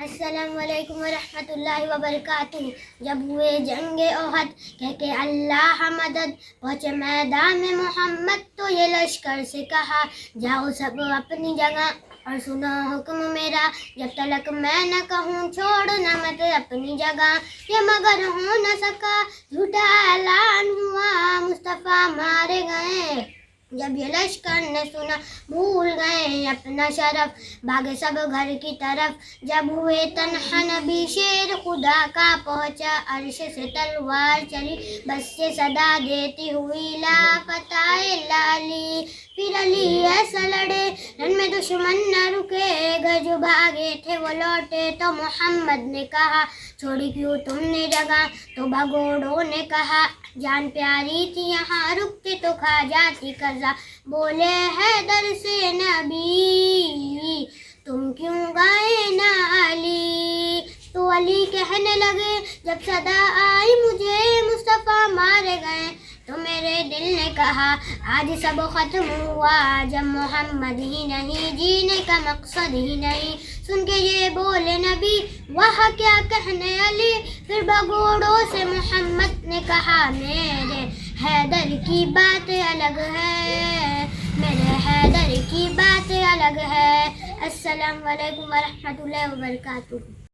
السلام علیکم ورحمۃ اللہ وبرکاتہ. جب ہوئے جنگ احد کہہ کے اللہ مدد پہنچے میدان میں محمد تو یہ لشکر سے کہا جاؤ سب اپنی جگہ اور سنو حکم میرا جب تلک میں نہ کہوں چھوڑنا مت اپنی جگہ. یہ مگر ہو نہ سکا جھوٹا اعلان ہوا مصطفیٰ مارے گئے. جب یہ لشکر نے سنا بھول گئے اپنا شرف بھاگے سب گھر کی طرف. جب ہوئے تنہا نبی شیر خدا کا پہنچا عرش سے تلوار چلی بس سے صدا دیتی ہوئی لا فتح الا علی. پھر علی ایسا لڑے رن میں دشمن نہ رکے گھر جو بھاگے تھے وہ لوٹے. تو محمد نے کہا چھوڑی کیوں تم نے جگہ تو بھگوڑوں نے کہا جان پیاری تھی یہاں رکتی تو کھا جاتی قضا. بولے حیدر سے نبی تم کیوں گئے نہ علی. تو علی کہنے لگے جب صدا آئی مجھے مصطفیٰ مارے گئے. تو میرے دل نے کہا آج سب ختم ہوا جب محمد ہی نہیں جینے کا مقصد ہی نہیں. سن کے یہ بولے نبی وہاں کیا کہنے علی. پھر بگوڑوں سے محمد نے کہا میرے حیدر کی بات الگ ہے میرے حیدر کی بات الگ ہے. السلام علیکم ورحمۃ اللہ وبرکاتہ.